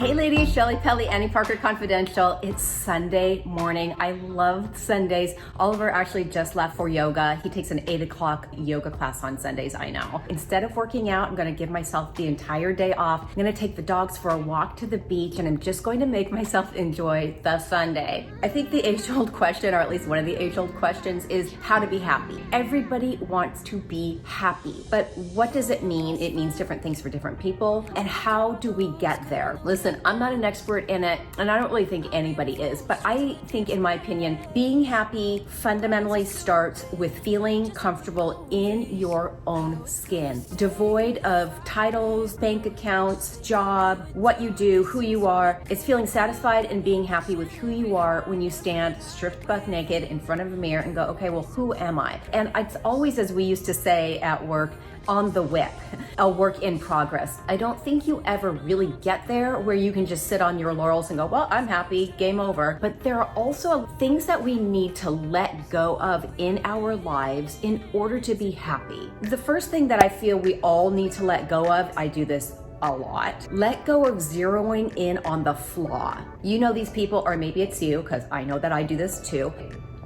Hey ladies, Shelli, Pelly, Annie Parker Confidential. It's Sunday morning. I love Sundays. Oliver actually just left for yoga. He takes an 8 o'clock yoga class on Sundays, I know. Instead of working out, I'm gonna give myself the entire day off. I'm gonna take the dogs for a walk to the beach and I'm just going to make myself enjoy the Sunday. I think the age-old question, or at least one of the age-old questions, is how to be happy. Everybody wants to be happy, but what does it mean? It means different things for different people. And how do we get there? Listen, I'm not an expert in it, and I don't really think anybody is, but I think, in my opinion, being happy fundamentally starts with feeling comfortable in your own skin, devoid of titles, bank accounts, job, what you do, who you are. It's feeling satisfied and being happy with who you are when you stand stripped buck naked in front of a mirror and go, okay, well, who am I? And it's always, as we used to say at work, on the whip, a work in progress. I don't think you ever really get there where you can just sit on your laurels and go, well, I'm happy, game over. But there are also things that we need to let go of in our lives in order to be happy. The first thing that I feel we all need to let go of, I do this a lot. Let go of zeroing in on the flaw. You know these people, or maybe it's you, because I know that I do this too.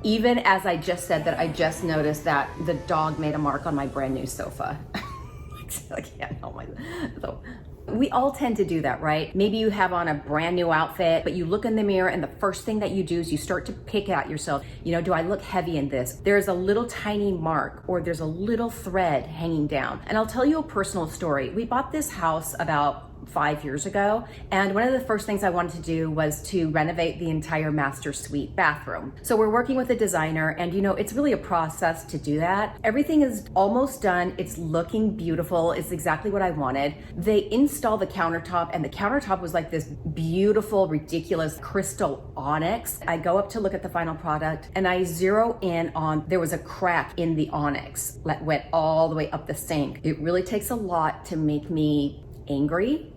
Even as I just said that, I just noticed that the dog made a mark on my brand new sofa. I can't help myself. So, we all tend to do that, right? Maybe you have on a brand new outfit, but you look in the mirror and the first thing that you do is you start to pick at yourself. You know, do I look heavy in this? There's a little tiny mark or there's a little thread hanging down. And I'll tell you a personal story. We bought this house about 5 years ago, and one of the first things I wanted to do was to renovate the entire master suite bathroom. So we're working with a designer, and you know, it's really a process to do that. Everything is almost done. It's looking beautiful. It's exactly what I wanted. They installed the countertop, and the countertop was like this beautiful, ridiculous crystal onyx. I go up to look at the final product, and I zero in on, there was a crack in the onyx that went all the way up the sink. It really takes a lot to make me angry.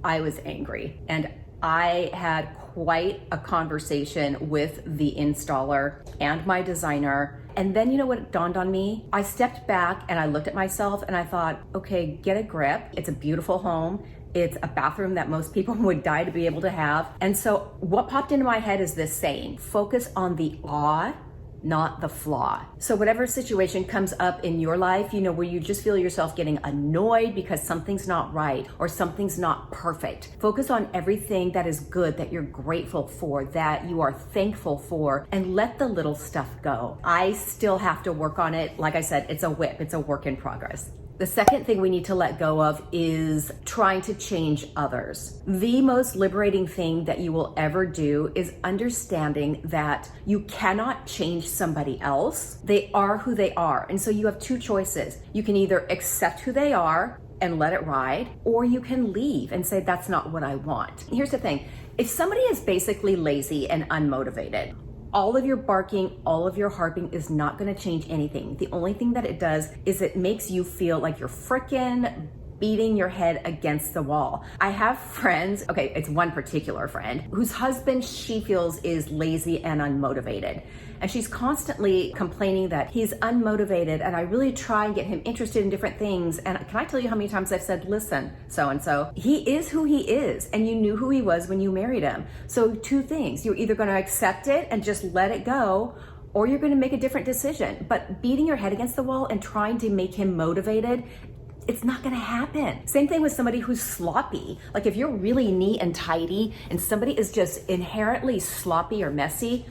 I was angry, and I had quite a conversation with the installer and my designer. And then you know what dawned on me? I stepped back and I looked at myself and I thought, okay, get a grip. It's a beautiful home. It's a bathroom that most people would die to be able to have. And so what popped into my head is this saying, focus on the awe, not the flaw. So whatever situation comes up in your life, you know, where you just feel yourself getting annoyed because something's not right or something's not perfect, focus on everything that is good, that you're grateful for, that you are thankful for, and let the little stuff go. I still have to work on it. Like I said, it's a whip, it's a work in progress. The second thing we need to let go of is trying to change others. The most liberating thing that you will ever do is understanding that you cannot change somebody else. They are who they are. And so you have two choices. You can either accept who they are and let it ride, or you can leave and say, that's not what I want. Here's the thing. If somebody is basically lazy and unmotivated, all of your barking, all of your harping is not going to change anything. The only thing that it does is it makes you feel like you're frickin' beating your head against the wall. I have friends, okay, it's one particular friend, whose husband she feels is lazy and unmotivated. And she's constantly complaining that he's unmotivated, and I really try and get him interested in different things. And can I tell you how many times I've said, listen, so-and-so, he is who he is, and you knew who he was when you married him. So two things, you're either gonna accept it and just let it go, or you're gonna make a different decision. But beating your head against the wall and trying to make him motivated, it's not gonna happen. Same thing with somebody who's sloppy. Like if you're really neat and tidy and somebody is just inherently sloppy or messy,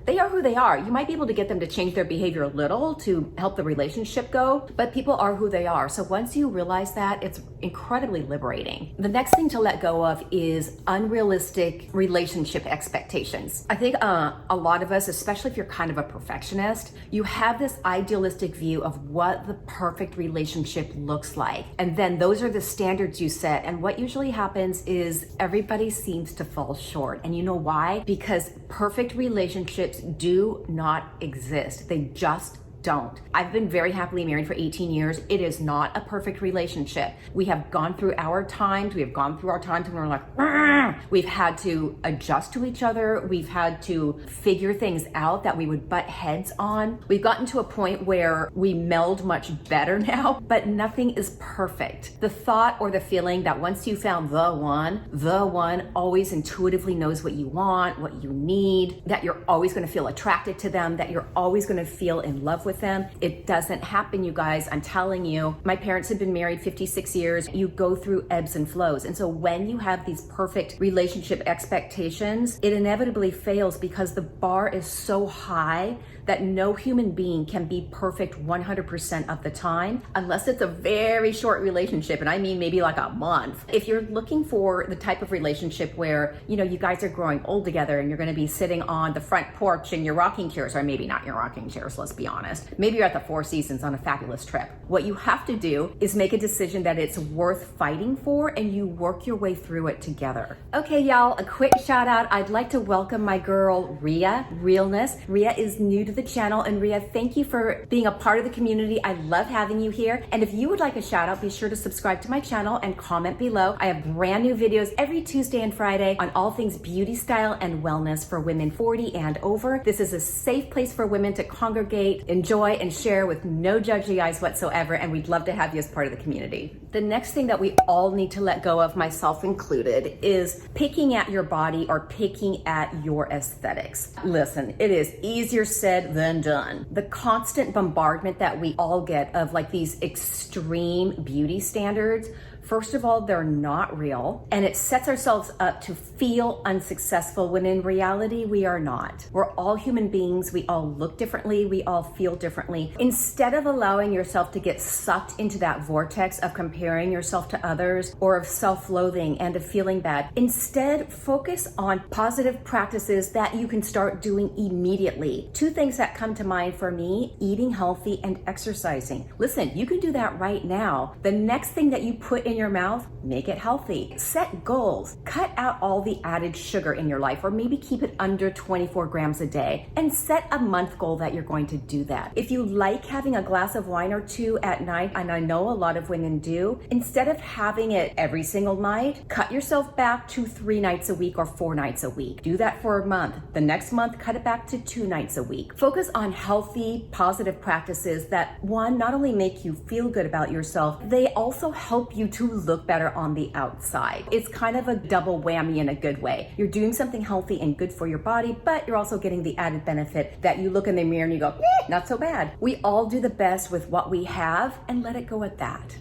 they are who they are. You might be able to get them to change their behavior a little to help the relationship go, but people are who they are. So once you realize that, it's incredibly liberating. The next thing to let go of is unrealistic relationship expectations. I think a lot of us, especially if you're kind of a perfectionist, you have this idealistic view of what the perfect relationship looks like. And then those are the standards you set. And what usually happens is everybody seems to fall short. And you know why? Because perfect relationships do not exist. They just don't. I've been very happily married for 18 years. It is not a perfect relationship. We have gone through our times. We have gone through our times when we're like, "Argh!" We've had to adjust to each other. We've had to figure things out that we would butt heads on. We've gotten to a point where we meld much better now, but nothing is perfect. The thought or the feeling that once you found the one always intuitively knows what you want, what you need, that you're always going to feel attracted to them, that you're always going to feel in love with them. It doesn't happen, you guys. I'm telling you, my parents have been married 56 years. You go through ebbs and flows. And so when you have these perfect relationship expectations, it inevitably fails because the bar is so high that no human being can be perfect 100% of the time, unless it's a very short relationship, and I mean maybe like a month. If you're looking for the type of relationship where, you guys are growing old together and you're gonna be sitting on the front porch in your rocking chairs, or maybe not your rocking chairs, let's be honest. Maybe you're at the Four Seasons on a fabulous trip. What you have to do is make a decision that it's worth fighting for, and you work your way through it together. Okay, y'all, a quick shout out. I'd like to welcome my girl, Rhea Realness. Rhea is new to the channel, and Rhea, thank you for being a part of the community. I love having you here. And if you would like a shout out, be sure to subscribe to my channel and comment below. I have brand new videos every Tuesday and Friday on all things beauty, style, and wellness for women 40 and over. This is a safe place for women to congregate, enjoy, and share with no judgy eyes whatsoever, and we'd love to have you as part of the community. The next thing that we all need to let go of, myself included, is picking at your body or picking at your aesthetics. Listen, it is easier said than done. The constant bombardment that we all get of like these extreme beauty standards, first of all, they're not real, and it sets ourselves up to feel unsuccessful when in reality we are not. We're all human beings. We all look differently. We all feel differently. Instead of allowing yourself to get sucked into that vortex of comparing yourself to others or of self-loathing and of feeling bad, instead focus on positive practices that you can start doing immediately. Two things that come to mind for me: eating healthy and exercising. Listen, you can do that right now. The next thing that you put in your mouth, make it healthy. Set goals. Cut out all the added sugar in your life, or maybe keep it under 24 grams a day, and set a month goal that you're going to do that. If you like having a glass of wine or two at night, and I know a lot of women do, instead of having it every single night, cut yourself back to 3 nights a week or 4 nights a week. Do that for a month. The next month, cut it back to 2 nights a week. Focus on healthy, positive practices that, one, not only make you feel good about yourself, they also help you to look better on the outside. It's kind of a double whammy in a good way. You're doing something healthy and good for your body, but you're also getting the added benefit that you look in the mirror and you go, not so bad. We all do the best with what we have, and let it go at that.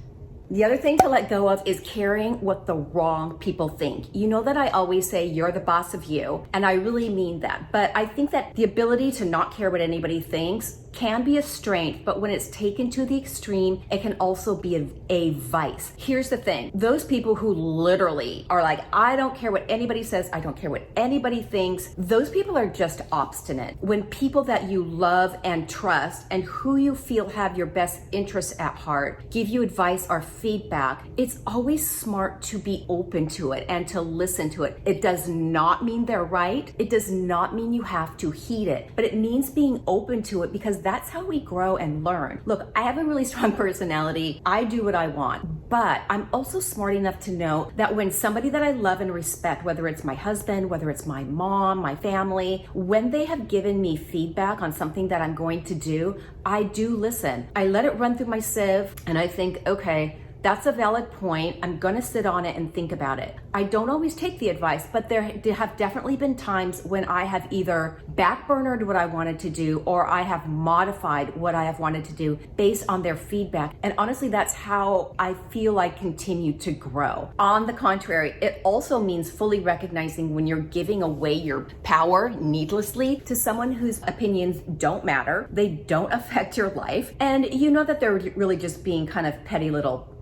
The other thing to let go of is caring what the wrong people think. You know that I always say you're the boss of you, and I really mean that. But I think that the ability to not care what anybody thinks can be a strength, but when it's taken to the extreme, it can also be a vice. Here's the thing. Those people who literally are like, I don't care what anybody says, I don't care what anybody thinks, those people are just obstinate. When people that you love and trust and who you feel have your best interests at heart give you advice or feedback, it's always smart to be open to it and to listen to it. It does not mean they're right. It does not mean you have to heed it, but it means being open to it, because that's how we grow and learn. Look, I have a really strong personality. I do what I want, but I'm also smart enough to know that when somebody that I love and respect, whether it's my husband, whether it's my mom, my family, when they have given me feedback on something that I'm going to do, I do listen. I let it run through my sieve, and I think, okay, that's a valid point. I'm gonna sit on it and think about it. I don't always take the advice, but there have definitely been times when I have either backburnered what I wanted to do, or I have modified what I have wanted to do based on their feedback. And honestly, that's how I feel I continue to grow. On the contrary, it also means fully recognizing when you're giving away your power needlessly to someone whose opinions don't matter, they don't affect your life, and you know that they're really just being kind of petty little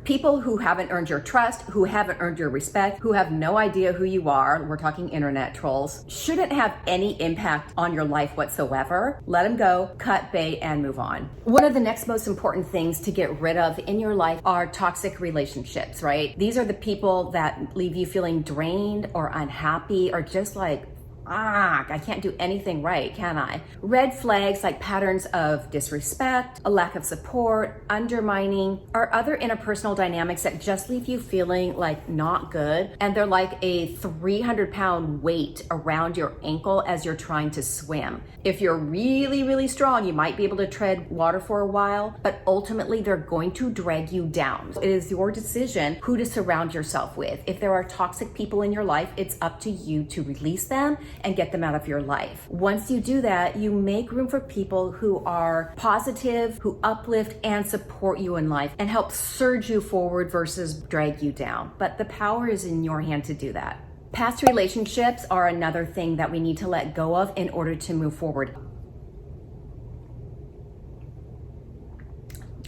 people who haven't earned your trust, who haven't earned your respect, who have no idea who you are. We're talking internet trolls. Shouldn't have any impact on your life whatsoever. Let them go, cut bait, and move on. One of the next most important things to get rid of in your life are toxic relationships, right? These are the people that leave you feeling drained or unhappy or just like, I can't do anything right, can I? Red flags like patterns of disrespect, a lack of support, undermining, or other interpersonal dynamics that just leave you feeling like not good. And they're like a 300-pound weight around your ankle as you're trying to swim. If you're really, really strong, you might be able to tread water for a while, but ultimately they're going to drag you down. It is your decision who to surround yourself with. If there are toxic people in your life, it's up to you to release them and get them out of your life. Once you do that, you make room for people who are positive, who uplift and support you in life and help surge you forward versus drag you down. But the power is in your hand to do that. Past relationships are another thing that we need to let go of in order to move forward.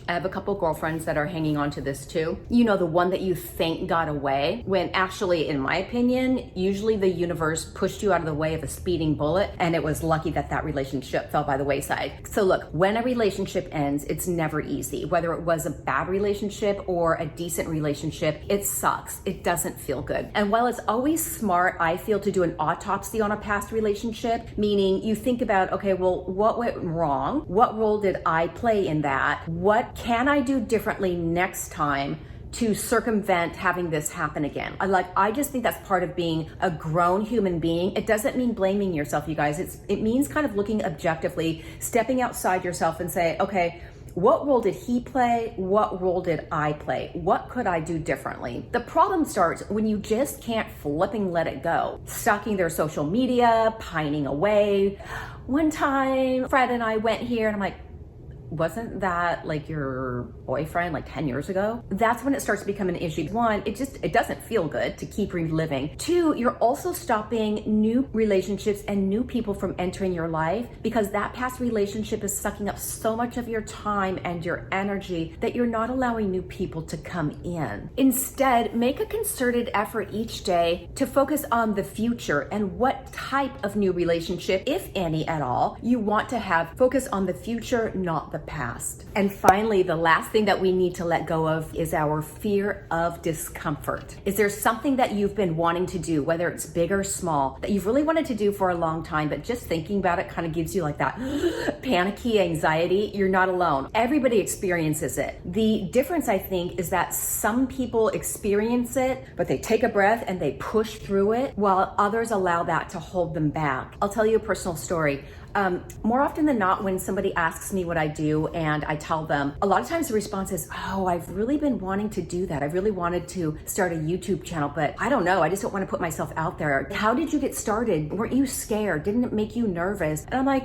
I have a couple girlfriends that are hanging on to this too. You know, the one that you think got away, when actually, in my opinion, usually the universe pushed you out of the way of a speeding bullet, and it was lucky that that relationship fell by the wayside. So look, when a relationship ends, it's never easy. Whether it was a bad relationship or a decent relationship, it sucks. It doesn't feel good. And while it's always smart, I feel, to do an autopsy on a past relationship, meaning you think about, okay, well, what went wrong? What role did I play in that? What can I do differently next time to circumvent having this happen again? I just think that's part of being a grown human being. It doesn't mean blaming yourself, you guys. It means kind of looking objectively, stepping outside yourself and say, okay, what role did he play? What role did I play? What could I do differently? The problem starts when you just can't flipping let it go. Stalking their social media, pining away. One time, Fred and I went here and I'm like, wasn't that like your boyfriend like 10 years ago? That's when it starts to become an issue. One, it doesn't feel good to keep reliving. Two, you're also stopping new relationships and new people from entering your life because that past relationship is sucking up so much of your time and your energy that you're not allowing new people to come in. Instead, make a concerted effort each day to focus on the future and what type of new relationship, if any at all, you want to have. Focus on the future, not the past. And finally, the last thing that we need to let go of is our fear of discomfort. Is there something that you've been wanting to do, whether it's big or small, that you've really wanted to do for a long time, but just thinking about it kind of gives you like that panicky anxiety? You're not alone. Everybody experiences it. The difference, I think, is that some people experience it, but they take a breath and they push through it, while others allow that to hold them back. I'll tell you a personal story. More often than not, when somebody asks me what I do and I tell them, a lot of times the response is, oh, I've really been wanting to do that. I've really wanted to start a YouTube channel, but I don't know. I just don't want to put myself out there. How did you get started? Weren't you scared? Didn't it make you nervous? And I'm like,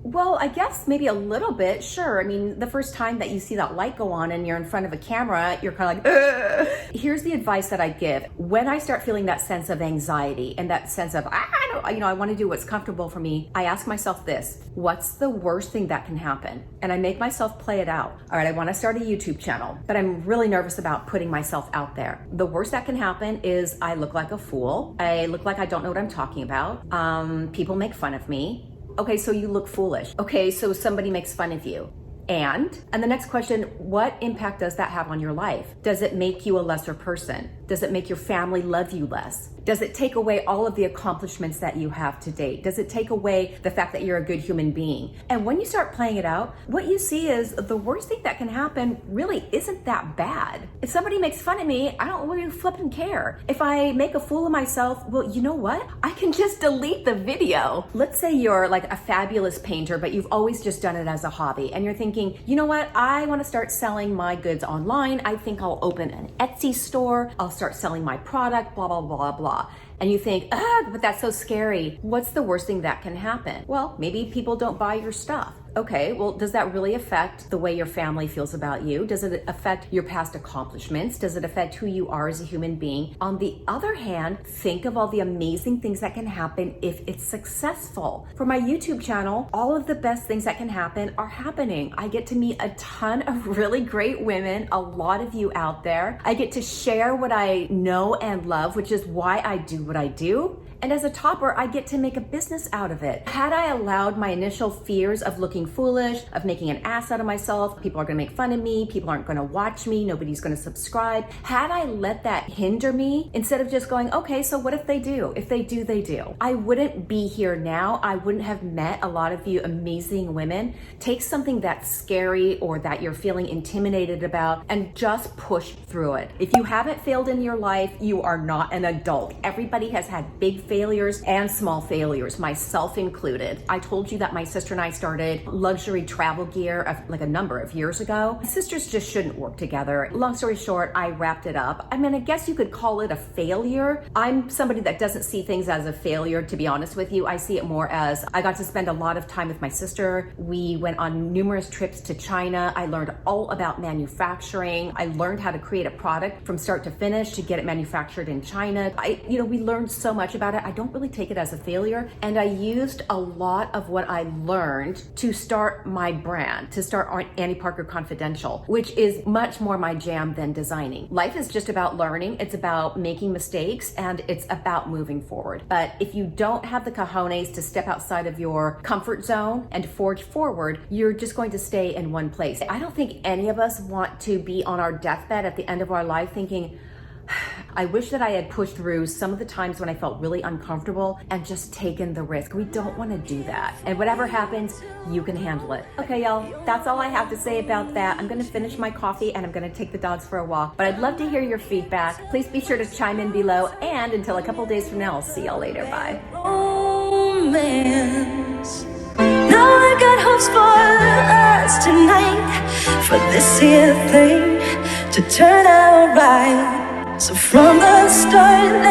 well, I guess maybe a little bit, sure. I mean, the first time that you see that light go on and you're in front of a camera, you're kind of like, ugh. Here's the advice that I give. When I start feeling that sense of anxiety and that sense of, I want to do what's comfortable for me, I ask myself this: what's the worst thing that can happen? And I make myself play it out. All right, I want to start a YouTube channel, but I'm really nervous about putting myself out there. The worst that can happen is I look like a fool. I look like I don't know what I'm talking about. People make fun of me. Okay, so you look foolish. Okay, so somebody makes fun of you. And the next question, what impact does that have on your life? Does it make you a lesser person? Does it make your family love you less? Does it take away all of the accomplishments that you have to date? Does it take away the fact that you're a good human being? And when you start playing it out, what you see is the worst thing that can happen really isn't that bad. If somebody makes fun of me, I don't really flipping care. If I make a fool of myself, well, you know what? I can just delete the video. Let's say you're like a fabulous painter, but you've always just done it as a hobby. And you're thinking, you know what? I want to start selling my goods online. I think I'll open an Etsy store. I'll start selling my product, blah, blah, blah, blah. And you think, but that's so scary. What's the worst thing that can happen? Well, maybe people don't buy your stuff. Okay, well, does that really affect the way your family feels about you? Does it affect your past accomplishments? Does it affect who you are as a human being? On the other hand, think of all the amazing things that can happen if it's successful. For my YouTube channel, all of the best things that can happen are happening. I get to meet a ton of really great women, a lot of you out there. I get to share what I know and love, which is why I do what I do. And as a topper, I get to make a business out of it. Had I allowed my initial fears of looking foolish, of making an ass out of myself, people are gonna make fun of me, people aren't gonna watch me, nobody's gonna subscribe. Had I let that hinder me, instead of just going, okay, so what if they do? If they do, they do. I wouldn't be here now. I wouldn't have met a lot of you amazing women. Take something that's scary or that you're feeling intimidated about and just push through it. If you haven't failed in your life, you are not an adult. Everybody has had big failures and small failures, myself included. I told you that my sister and I started luxury travel gear like a number of years ago. Sisters just shouldn't work together. Long story short, I wrapped it up. I mean, I guess you could call it a failure. I'm somebody that doesn't see things as a failure, to be honest with you. I see it more as I got to spend a lot of time with my sister. We went on numerous trips to China. I learned all about manufacturing. I learned how to create a product from start to finish to get it manufactured in China. We learned so much about it. I don't really take it as a failure. And I used a lot of what I learned to start my brand, to start Annie Parker Confidential, which is much more my jam than designing. Life is just about learning. It's about making mistakes and it's about moving forward. But if you don't have the cojones to step outside of your comfort zone and forge forward, you're just going to stay in one place. I don't think any of us want to be on our deathbed at the end of our life thinking, I wish that I had pushed through some of the times when I felt really uncomfortable and just taken the risk. We don't want to do that. And whatever happens, you can handle it. Okay, y'all, that's all I have to say about that. I'm going to finish my coffee and I'm going to take the dogs for a walk. But I'd love to hear your feedback. Please be sure to chime in below. And until a couple days from now, I'll see y'all later. Bye. Romance. Now I got hopes for us tonight, for this here thing to turn out right. So from the start,